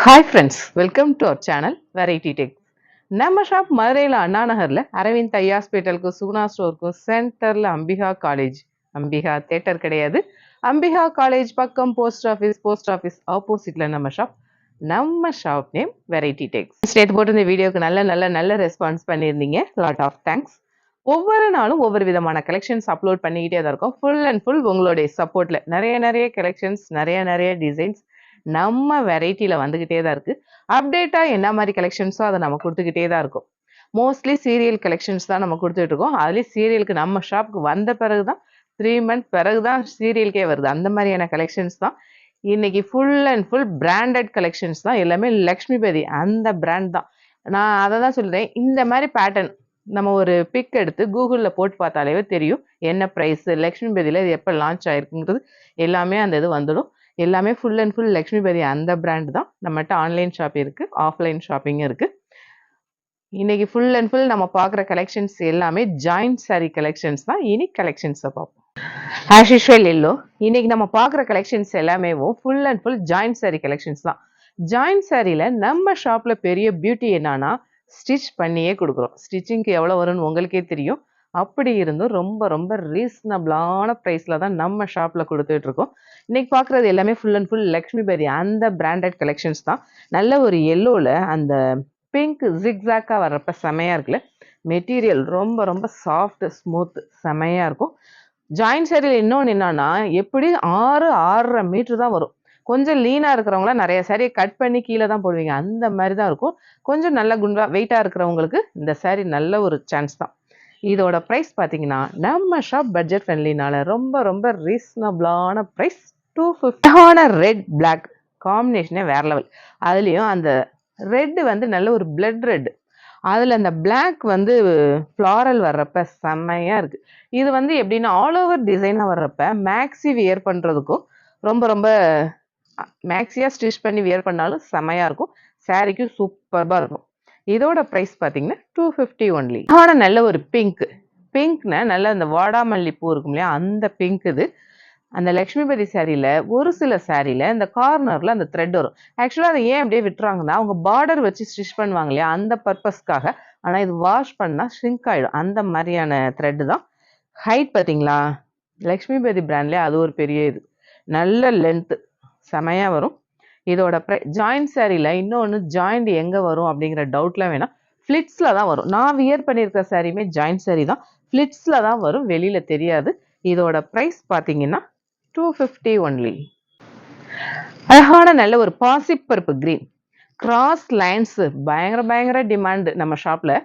Hi friends, welcome to our channel Variety Tech. நம்ம shop மதுரையில் அண்ணா நகர்ல அரவிந்த் ஐ ஹாஸ்பிட்டலுக்கு சுகுணா ஸ்டோருக்கும் சென்டர்ல அம்பிகா காலேஜ், அம்பிகா தேட்டர் கிடையாது, அம்பிகா காலேஜ் பக்கம் போஸ்ட் ஆஃபீஸ் ஆப்போசிட்ல நம்ம ஷாப் நேம் வெரைட்டி டெக்ஸ். நேற்று போட்டு இந்த வீடியோக்கு நல்ல ரெஸ்பான்ஸ் பண்ணியிருந்தீங்க. Lot of thanks. ஒவ்வொரு நாளும் ஒவ்வொரு விதமான கலெக்ஷன்ஸ் அப்லோட் பண்ணிக்கிட்டே தான் இருக்கும். ஃபுல் அண்ட் ஃபுல் உங்களுடைய சப்போர்ட்ல நிறைய கலெக்ஷன்ஸ், நிறைய டிசைன்ஸ் நம்ம வெரைட்டியில் வந்துக்கிட்டே தான் இருக்குது. அப்டேட்டாக என்ன மாதிரி கலெக்ஷன்ஸோ அதை நம்ம கொடுத்துக்கிட்டே தான் இருக்கும். மோஸ்ட்லி சீரியல் கலெக்ஷன்ஸ் தான் நம்ம கொடுத்துட்ருக்கோம். அதுலேயும் சீரியலுக்கு நம்ம ஷாப்புக்கு வந்த பிறகு தான் 3 months பிறகு தான் சீரியலுக்கே வருது. அந்த மாதிரியான கலெக்ஷன்ஸ் தான் இன்னைக்கு full and full branded collections தான். எல்லாமே லக்ஷ்மிபதி அந்த பிராண்ட் தான். நான் அதை தான் சொல்கிறேன். இந்த மாதிரி பேட்டர்ன் நம்ம ஒரு பிக் எடுத்து கூகுளில் போட்டு பார்த்தாலே தெரியும் என்ன ப்ரைஸு, லக்ஷ்மிபதியில் இது எப்போ லான்ச் ஆயிருக்குங்கிறது எல்லாமே அந்த இது வந்துடும். எல்லாமே ஃபுல் அண்ட் ஃபுல் லக்ஷ்மிபதி அந்த பிராண்ட் தான். நம்மகிட்ட ஆன்லைன் ஷாப் இருக்குது, ஆஃப்லைன் ஷாப்பிங்கும் இருக்குது. இன்னைக்கு ஃபுல் அண்ட் ஃபுல் நம்ம பார்க்குற கலெக்ஷன்ஸ் எல்லாமே ஜாயிண்ட் சாரி கலெக்ஷன்ஸ் தான். இனி கலெக்ஷன்ஸை பார்ப்போம். ஆஸ் யூஷுவல் எல்லோ இன்னைக்கு நம்ம பார்க்குற கலெக்ஷன்ஸ் எல்லாமே full and full joint sorry collections தான். ஜாயிண்ட் சாரியில் நம்ம ஷாப்பில் பெரிய பியூட்டி என்னன்னா ஸ்டிச் பண்ணியே கொடுக்குறோம். ஸ்டிச்சிங்க்கு எவ்வளோ வரும்னு உங்களுக்கே தெரியும். அப்படி இருந்தும் ரொம்ப ரீசனபிளான ப்ரைஸில் தான் நம்ம ஷாப்பில் கொடுத்துட்ருக்கோம். இன்றைக்கி பார்க்குறது எல்லாமே ஃபுல் அண்ட் ஃபுல் லக்ஷ்மிபதி அந்த பிராண்டட் கலெக்ஷன்ஸ் தான். நல்ல ஒரு எல்லோவில் அந்த பிங்க் ஜிக்ஸாக்காக வர்றப்ப செமையாக இருக்குல்ல. மெட்டீரியல் ரொம்ப சாஃப்ட் ஸ்மூத் செமையாக இருக்கும். ஜாயிண்ட் சாரியில் இன்னொன்று என்னன்னா எப்படி 6-6.5 மீட்டர் தான் வரும். கொஞ்சம் லீனாக இருக்கிறவங்களாம் நிறைய சாரியை கட் பண்ணி கீழே தான் போடுவீங்க. அந்த மாதிரி தான் இருக்கும். கொஞ்சம் நல்ல குண்டாக வெயிட்டாக இருக்கிறவங்களுக்கு இந்த சாரி நல்ல ஒரு சான்ஸ் தான். இதோட ப்ரைஸ் பார்த்தீங்கன்னா நம்ம ஷாப் பட்ஜெட் ஃப்ரெண்ட்லினால ரொம்ப ரீசனபிளான ப்ரைஸ் 250. ரெட் பிளாக் காம்பினேஷனே வேற லெவல். அதுலேயும் அந்த ரெட்டு வந்து நல்ல ஒரு பிளட் ரெட், அதில் அந்த பிளாக் வந்து ஃப்ளாரல் வர்றப்ப செம்மையாக இருக்குது. இது வந்து எப்படின்னா ஆல் ஓவர் டிசைனாக வர்றப்ப மேக்ஸி வியர் பண்ணுறதுக்கும் ரொம்ப மேக்ஸியாக ஸ்டிச் பண்ணி வியர் பண்ணாலும் செம்மையாக இருக்கும். சாரிக்கும் சூப்பராக இருக்கும். இதோட ப்ரைஸ் பார்த்தீங்கன்னா 250 ஒன்லி. ஆனால் நல்ல ஒரு பிங்க்னா நல்ல அந்த வாடாமல்லி பூ இருக்கும் இல்லையா, அந்த பிங்க் இது. அந்த லக்ஷ்மிபதி சாரியில் ஒரு சில சாரியில் இந்த கார்னரில் அந்த த்ரெட் வரும். ஆக்சுவலாக அதை ஏன் அப்படியே விட்டுறாங்கன்னா அவங்க பார்டர் வச்சு ஸ்டிச் பண்ணுவாங்க இல்லையா, அந்த பர்பஸ்க்காக. ஆனால் இது வாஷ் பண்ணால் ஷ்ரிங்க் ஆகிடும். அந்த மாதிரியான த்ரெட்டு தான். ஹைட் பார்த்தீங்களா, லக்ஷ்மிபதி பிராண்ட்லேயே அது ஒரு பெரிய இது. நல்ல லென்த்து செமையாக வரும். இதோட ஜாயிண்ட் சாரியில் இன்னொன்று ஜாயிண்ட் எங்கே வரும் அப்படிங்கிற டவுட்லாம் வேணாம். ஃப்ளிட்ஸில் தான் வரும். நான் வியர் பண்ணியிருக்கிற சாரியுமே ஜாயிண்ட் சாரி தான். ஃப்ளிட்ஸில் தான் வரும், வெளியில் தெரியாது. இதோட ப்ரைஸ் பார்த்தீங்கன்னா 250 ஒன்லி. அழகான நல்ல ஒரு பாசிப்பருப்பு கிரீன் கிராஸ் லைன்ஸ் பயங்கர டிமாண்டு நம்ம ஷாப்பில்.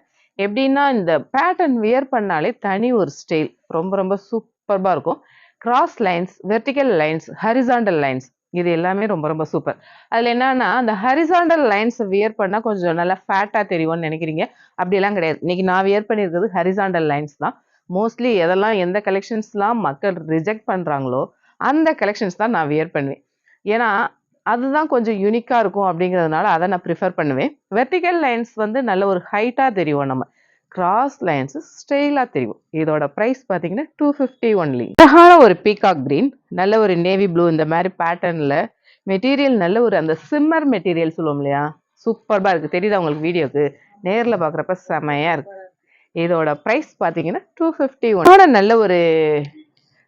எப்படின்னா இந்த பேட்டர்ன் வியர் பண்ணாலே தனி ஒரு ஸ்டைல், ரொம்ப சூப்பராக இருக்கும். Cross lines, vertical lines, horizontal lines, இது எல்லாமே ரொம்ப சூப்பர். அதில் என்னன்னா அந்த ஹரிசாண்டல் லைன்ஸ் வியர் பண்ணால் கொஞ்சம் நல்லா ஃபேட்டாக தெரியும்னு நினைக்கிறீங்க. அப்படியெல்லாம் கிடையாது. இன்னைக்கு நான் வியர் பண்ணியிருக்கிறது ஹரிசாண்டல் லைன்ஸ் தான். மோஸ்ட்லி எந்த கலெக்ஷன்ஸ்லாம் மக்கள் ரிஜெக்ட் பண்ணுறாங்களோ அந்த கலெக்ஷன்ஸ் தான் நான் வியர் பண்ணுவேன். ஏன்னா அதுதான் கொஞ்சம் யூனிக்காக இருக்கும். அப்படிங்கிறதுனால அதை நான் ப்ரிஃபர் பண்ணுவேன். வெர்டிக்கல் லைன்ஸ் வந்து நல்ல ஒரு ஹைட்டாக தெரியும், நம்ம கிராஸ் லைன்ஸ் ஸ்டைலாக தெரியும். இதோட ப்ரைஸ் பார்த்தீங்கன்னா 250 ஒன்லி. அழகான ஒரு பீகாக் கிரீன், நல்ல ஒரு நேவி ப்ளூ, இந்த மாதிரி பேட்டர்னில் மெட்டீரியல் நல்ல ஒரு அந்த சிம்மர் மெட்டீரியல் சொல்லுவோம் இல்லையா, சூப்பராக இருக்குது. தெரியுதா உங்களுக்கு வீடியோக்கு? நேரில் பார்க்குறப்ப செமையாக இருக்குது. இதோட ப்ரைஸ் பார்த்தீங்கன்னா 250 ஒன். நல்ல ஒரு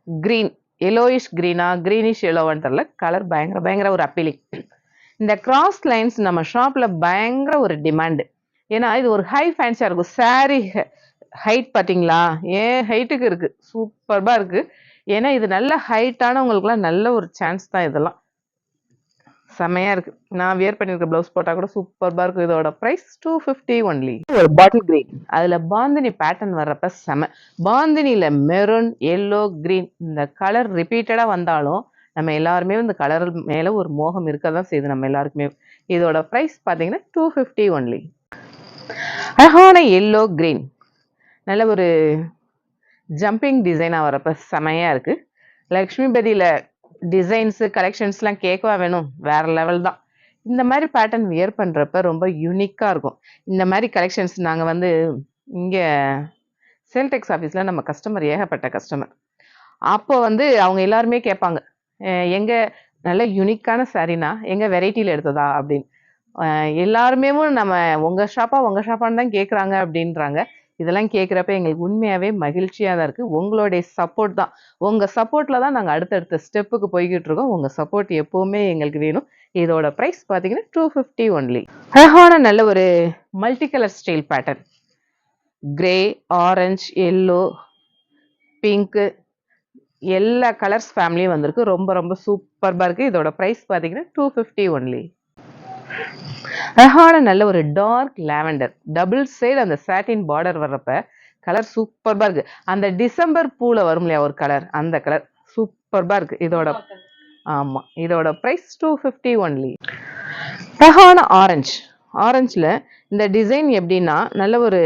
க்ரீன், எல்லோயிஷ் க்ரீனா க்ரீனிஷ் எல்லோவான்னு தெரில, கலர் பயங்கர ஒரு அப்பீலிங். இந்த கிராஸ் லைன்ஸ் நம்ம ஷாப்பில் பயங்கர ஒரு டிமாண்டு. ஏன்னா இது ஒரு ஹை ஃபேன்சியாக இருக்கும். சாரி ஹைட் பார்த்தீங்களா, ஏன் ஹைட்டுக்கு இருக்குது, சூப்பராக இருக்குது. ஏன்னா இது நல்ல ஹைட்டானவங்களுக்குலாம் நல்ல ஒரு சான்ஸ் தான். இதெல்லாம் செமையாக இருக்குது. நான் வியர் பண்ணியிருக்க ப்ளவுஸ் போட்டால் கூட சூப்பராக இருக்கும். இதோட ப்ரைஸ் 250 ஒன்லி. ஒரு பாட்டில் கிரீன், அதில் பாந்தினி பேட்டர்ன் வர்றப்ப செம. பாந்தினியில் மெரூன், எல்லோ, கிரீன் இந்த கலர் ரிப்பீட்டடாக வந்தாலும் நம்ம எல்லாருமே இந்த கலர் மேலே ஒரு மோகம் இருக்க தான் செய்யுது நம்ம எல்லாருக்குமே. இதோட ப்ரைஸ் பார்த்தீங்கன்னா 250 ஒன்லி. அழகான எல்லோ கிரீன், நல்ல ஒரு ஜம்பிங் டிசைனாக வரப்ப செமையாக இருக்குது. லக்ஷ்மிபதியில் டிசைன்ஸு கலெக்ஷன்ஸ்லாம் கேட்கவா வேணும், வேறு லெவல் தான். இந்த மாதிரி பேட்டர்ன் வியர் பண்ணுறப்ப ரொம்ப யூனிக்காக இருக்கும். இந்த மாதிரி கலெக்ஷன்ஸ் நாங்கள் வந்து இங்கே சேல்டெக்ஸ் ஆஃபீஸில் நம்ம கஸ்டமர் ஏகப்பட்ட கஸ்டமர். அப்போ வந்து அவங்க எல்லாருமே கேட்பாங்க, எங்கே நல்ல யூனிக்கான சாரீனா எங்கள் வெரைட்டியில் எடுத்ததா அப்படின்னு. எல்லாருமே நம்ம உங்க ஷாப்பான்னு தான் கேட்குறாங்க அப்படின்றாங்க. இதெல்லாம் கேட்குறப்ப எங்களுக்கு உண்மையாவே மகிழ்ச்சியா தான் இருக்கு. உங்களுடைய சப்போர்ட் தான். உங்க சப்போர்ட்ல தான் நாங்க அடுத்தடுத்த ஸ்டெப்புக்கு போய்க்கிட்டு இருக்கோம். உங்க சப்போர்ட் எப்பவுமே எங்களுக்கு வேணும். இதோட பிரைஸ் பார்த்தீங்கன்னா 250 ஒன்லி. அழகான நல்ல ஒரு multi colour style pattern. Grey, orange, yellow, pink எல்லா கலர்ஸ் ஃபேமிலியும் வந்திருக்கு. ரொம்ப ரொம்ப சூப்பர்பா இருக்கு. இதோட பிரைஸ் பார்த்தீங்கன்னா 250 ஒன்லி. அழகான நல்ல ஒரு டார்க் லாவெண்டர் டபுள் சைடு அந்த சாட்டின் பார்டர் வர்றப்ப கலர் சூப்பர்பா இருக்கு. அந்த டிசம்பர் பூல வரும் இல்லையா ஒரு கலர், அந்த கலர் சூப்பர்பா இருக்கு. இதோட பிரைஸ் 250 ஒன்லி. அழகான ஆரஞ்சுல இந்த டிசைன் எப்படின்னா நல்ல ஒரு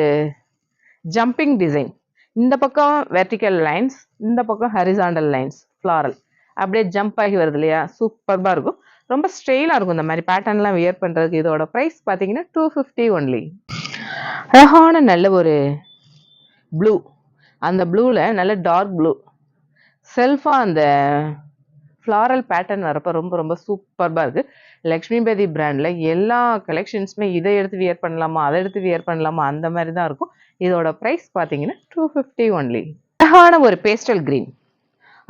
ஜம்பிங் டிசைன். இந்த பக்கம் வெர்டிக்கல் லைன்ஸ், இந்த பக்கம் ஹரிசாண்டல் லைன்ஸ், ஃப்ளாரல் அப்படியே ஜம்ப் ஆகி வருது இல்லையா, சூப்பர்பா இருக்கும். ரொம்ப ஸ்டைலாக இருக்கும் இந்த மாதிரி பேட்டர்ன்லாம் வியர் பண்ணுறதுக்கு. இதோட ப்ரைஸ் பார்த்தீங்கன்னா 250 ஒன்லி. அழகான நல்ல ஒரு ப்ளூ, அந்த ப்ளூவில் நல்ல டார்க் ப்ளூ செல்ஃபாக அந்த ஃப்ளாரல் பேட்டர்ன் வரப்போ ரொம்ப ரொம்ப சூப்பர்பாக இருக்குது. லக்ஷ்மிபதி பிராண்டில் எல்லா கலெக்ஷன்ஸுமே இதை எடுத்து வியர் பண்ணலாமா, அதை எடுத்து வியர் பண்ணலாமா, அந்த மாதிரி தான் இருக்கும். இதோட ப்ரைஸ் பார்த்தீங்கன்னா 250 ஒன்லி. அழகான ஒரு பேஸ்டல் க்ரீன்,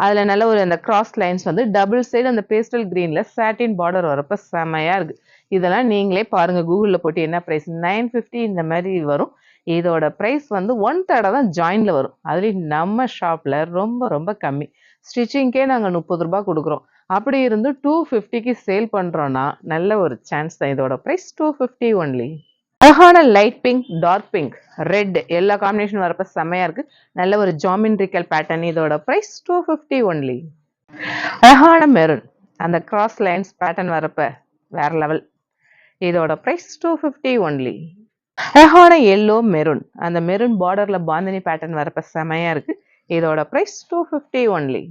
அதில் நல்ல ஒரு அந்த கிராஸ் லைன்ஸ் வந்து டபுள் சைடு அந்த பேஸ்டல் க்ரீனில் சாட்டின் பார்டர் வரப்போ செமையாக இருக்குது. இதெல்லாம் நீங்களே பாருங்கள், கூகுளில் போட்டு என்ன ப்ரைஸ் 950 இந்த மாதிரி வரும். இதோட ப்ரைஸ் வந்து 1/3 தான் ஜாயினில் வரும். அதுலேயும் நம்ம ஷாப்பில் ரொம்ப ரொம்ப கம்மி. ஸ்டிச்சிங்க்கே நாங்கள் 30 ரூபா கொடுக்குறோம். அப்படி இருந்து 250க்கு சேல் பண்ணுறோன்னா நல்ல ஒரு சான்ஸ் தான். இதோட ப்ரைஸ் 250 ஒன்லி. அழகான light pink, dark pink, red எல்லா காம்பினேஷன் வரப்ப செம்மையா இருக்கு. நல்ல ஒரு ஜாமெட்ரிக்கல் பேட்டர்ன். இதோட பிரைஸ் 250 ஒன்லி. அழகான மெரூன், அந்த கிராஸ் லைன்ஸ் பேட்டர்ன் வரப்ப வேற லெவல். இதோட பிரைஸ் 250 ஒன்லி. அழகான எல்லோ மெரூன், அந்த மெரூன் பார்டர்ல பாந்தினி பேட்டர்ன் வரப்ப செமையா இருக்கு. இதோட பிரைஸ் 250 ஒன்லி.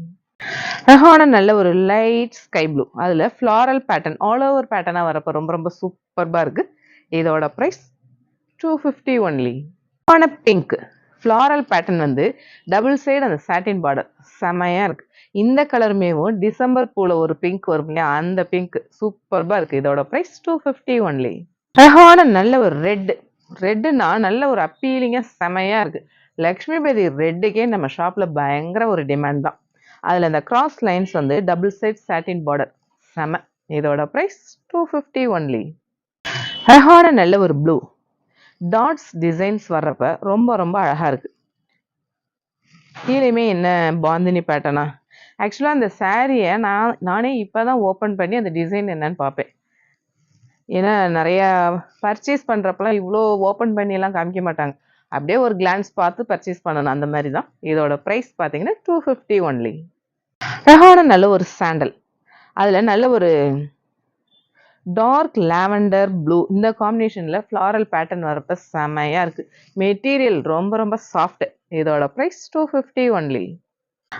அழகான நல்ல ஒரு லைட் ஸ்கை ப்ளூ, அதுல ஃப்ளாரல் பேட்டர்ன் ஆல் ஓவர் பேட்டர்னா வரப்ப ரொம்ப ரொம்ப சூப்பர்பா இருக்கு. இதோட பிரைஸ் 250 ஒன்லி. ஆன பிங்க் ஃப்ளாரல் பேட்டர்ன் வந்து டபுள் சைடு அந்த சாட்டின் பார்டர் செமையா இருக்கு. இந்த கலருமேவும் டிசம்பர் பூல ஒரு பிங்க் வரும் இல்லையா, அந்த பிங்க் சூப்பர்பா இருக்கு. இதோட பிரைஸ் 250 ஒன்லி. அழகான நல்ல ஒரு ரெட்டுனா நல்ல ஒரு அப்பீலிங்கா செமையா இருக்கு. லக்ஷ்மிபதி ரெட்டுக்கே நம்ம ஷாப்ல பயங்கர ஒரு டிமாண்ட் தான். அதுல இந்த கிராஸ் லைன்ஸ் வந்து டபுள் சைட் சாட்டின் பார்டர் செம. இதோட பிரைஸ் 250 ஒன்லி. அழகான நல்ல ஒரு ப்ளூ டாட்ஸ் டிசைன்ஸ் வர்றப்ப ரொம்ப ரொம்ப அழகா இருக்கு. கீழேயுமே என்ன பாந்தினி பேட்டர்னா. ஆக்சுவலாக அந்த சாரியை நானே இப்போதான் ஓப்பன் பண்ணி அந்த டிசைன் என்னன்னு பார்ப்பேன். ஏன்னா நிறையா பர்ச்சேஸ் பண்ணுறப்பெல்லாம் இவ்வளோ ஓப்பன் பண்ணியெல்லாம் காமிக்க மாட்டாங்க. அப்படியே ஒரு கிளான்ஸ் பார்த்து பர்ச்சேஸ் பண்ணணும், அந்த மாதிரி தான். இதோட ப்ரைஸ் பார்த்தீங்கன்னா 250 ஒன்லி. அழகான நல்ல ஒரு சாண்டல், அதில் நல்ல ஒரு டார்க் லாவெண்டர் ப்ளூ இந்த காம்பினேஷன்ல ஃப்ளாரல் பேட்டர்ன் வரப்ப செமையா இருக்கு. மெட்டீரியல் ரொம்ப ரொம்ப சாஃப்ட். இதோட பிரைஸ் 250 ஒன்லி.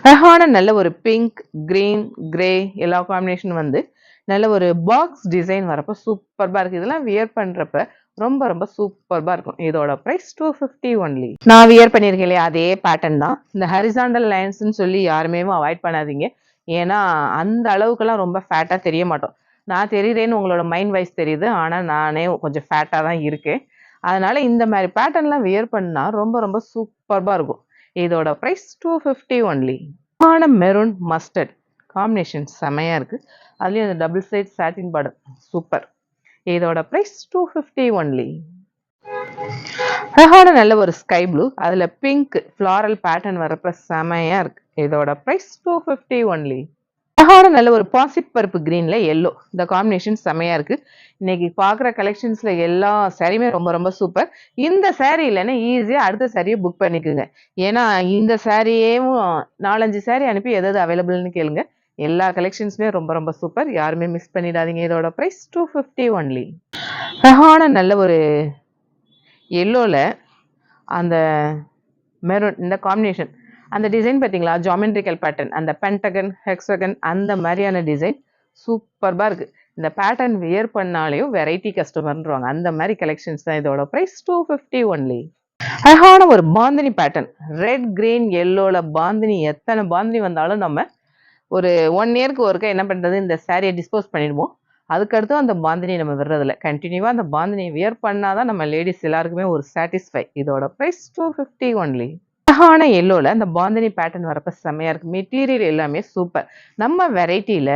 அழகான நல்ல ஒரு பிங்க், கிரீன், கிரே எல்லா காம்பினேஷன் வந்து நல்ல ஒரு பாக்ஸ் டிசைன் வரப்ப சூப்பர்பா இருக்கு. இதெல்லாம் வியர் பண்றப்ப ரொம்ப ரொம்ப சூப்பர்பா இருக்கும். இதோட பிரைஸ் 250 ஒன்லி. நான் வியர் பண்ணியிருக்கேன் இல்லையா, அதே பேட்டர்ன் தான். இந்த ஹரிசாண்டல் லைன்ஸ்ன்னு சொல்லி யாருமே அவாய்ட் பண்ணாதீங்க. ஏன்னா அந்த அளவுக்குலாம் ரொம்ப ஃபேட்டா தெரிய மாட்டோம். நான் தெரியுறேன்னு உங்களோட மைண்ட் வைஸ் தெரியுது, ஆனால் நானே கொஞ்சம் ஃபேட்டாக தான் இருக்கேன். அதனால இந்த மாதிரி பேட்டர்ன்லாம் வியர் பண்ணால் ரொம்ப ரொம்ப சூப்பர்பாக இருக்கும். இதோட ப்ரைஸ் 250 ஒன்லி. ஆன மெரூன் மஸ்டர்ட் காம்பினேஷன் செமையாக இருக்குது. அதுலேயும் அந்த double side satin border super. இதோட ப்ரைஸ் 250 ஒன்லி. அழகான நல்ல ஒரு ஸ்கை ப்ளூ, அதில் பிங்க் ஃப்ளாரல் பேட்டர்ன் வரப்ப செமையாக இருக்குது. இதோட ப்ரைஸ் 250 ஒன்லி. அழகான நல்ல ஒரு பாசிட் பருப்பு கிரீன்ல எல்லோ இந்த காம்பினேஷன் செமையா இருக்கு. இன்னைக்கு பாக்குற கலெக்ஷன்ஸ்ல எல்லா சாரியுமே ரொம்ப ரொம்ப சூப்பர். இந்த சாரி இல்லைன்னா ஈஸியா அடுத்த சாரியை புக் பண்ணிக்குங்க. ஏன்னா இந்த சாரியேவும் 4-5 சாரி அனுப்பி எதாவது அவைலபிள்னு கேளுங்க. எல்லா கலெக்ஷன்ஸுமே ரொம்ப ரொம்ப சூப்பர். யாருமே மிஸ் பண்ணிடாதீங்க. இதோட பிரைஸ் 250 ஒன்லி. அழகான நல்ல ஒரு எல்லோல அந்த மெரூன் இந்த காம்பினேஷன், அந்த டிசைன் பார்த்தீங்களா, ஜாமெட்ரிக்கல் பேட்டர்ன், அந்த பென்டகன், ஹெக்ஸகன் அந்த மாதிரியான டிசைன் சூப்பர்பாக இருக்குது. இந்த பேட்டர்ன் வியர் பண்ணாலேயும் வெரைட்டி கஸ்டமர்ன்றாங்க. அந்த மாதிரி கலெக்ஷன்ஸ் தான். இதோட ப்ரைஸ் 250 ஒன்லி. அழகான ஒரு பாந்தினி பேட்டர்ன், ரெட் கிரீன் எல்லோல பாந்தினி. எத்தனை பாந்தினி வந்தாலும் நம்ம ஒரு 1 இயருக்கு ஒருக்க என்ன பண்ணுறது, இந்த சாரியை டிஸ்போஸ் பண்ணிடுவோம். அதுக்கடுத்து அந்த பாந்தினி நம்ம விடுறதில்ல. கண்டினியூவா அந்த பாந்தினியை வியர் பண்ணாதான் நம்ம லேடிஸ் எல்லாருக்குமே ஒரு சாட்டிஸ்ஃபை. இதோட பிரைஸ் 250 ஒன்லி. அழகான எல்லோல அந்த பாந்தினி பேட்டர்ன் வரப்ப செம்மையா இருக்கு. மெட்டீரியல் எல்லாமே சூப்பர். நம்ம வெரைட்டில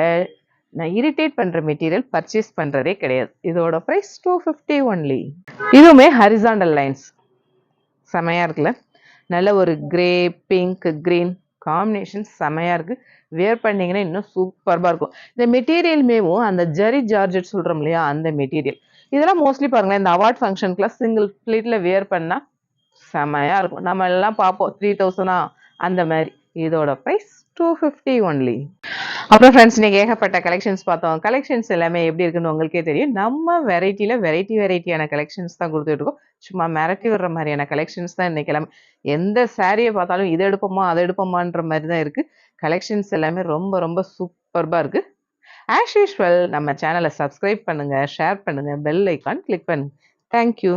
நான் இரிட்டேட் பண்ற மெட்டீரியல் பர்ச்சேஸ் பண்றதே கிடையாது. இதோட பிரைஸ் 250 ஒன்லி. இதுவுமே ஹரிசாண்டல் லைன்ஸ் செமையா இருக்குல்ல. நல்ல ஒரு கிரே, பிங்க், கிரீன் காம்பினேஷன் செமையா இருக்கு. வியர் பண்ணீங்கன்னா இன்னும் சூப்பர்பா இருக்கும். இந்த மெட்டீரியலுமேவும் அந்த ஜரி ஜார்ஜெட் சொல்றோம் இல்லையா, அந்த மெட்டீரியல். இதெல்லாம் மோஸ்ட்லி பாருங்களேன், இந்த அவார்ட் ஃபங்க்ஷனுக்குலாம் சிங்கிள் ப்ளீட்ல வியர் பண்ணா செமையா இருக்கும். நம்ம எல்லாம் பார்ப்போம் 3000 அந்த மாதிரி. இதோட பிரைஸ் 250 ஒன்லி. அப்புறம் ஃப்ரெண்ட்ஸ், இன்னைக்கு ஏகப்பட்ட கலெக்ஷன்ஸ் பார்த்தோம். கலெக்ஷன்ஸ் எல்லாமே எப்படி இருக்குன்னு உங்களுக்கே தெரியும். நம்ம வெரைட்டில வெரைட்டியான கலெக்ஷன்ஸ் தான் கொடுத்துட்டு இருக்கோம். சும்மா மிரட்டி விடுற மாதிரியான கலெக்ஷன்ஸ் தான் இன்னைக்கு எல்லாமே. எந்த சாரியை பார்த்தாலும் இதை எடுப்போமா அதை எடுப்போமான்ற மாதிரி தான் இருக்கு. கலெக்ஷன்ஸ் எல்லாமே ரொம்ப ரொம்ப சூப்பர்பா இருக்கு. ஆஸ் யூஷுவல் நம்ம சேனலை சப்ஸ்கிரைப் பண்ணுங்க, ஷேர் பண்ணுங்க, பெல் ஐக்கான் கிளிக் பண்ணுங்க. தேங்க்யூ.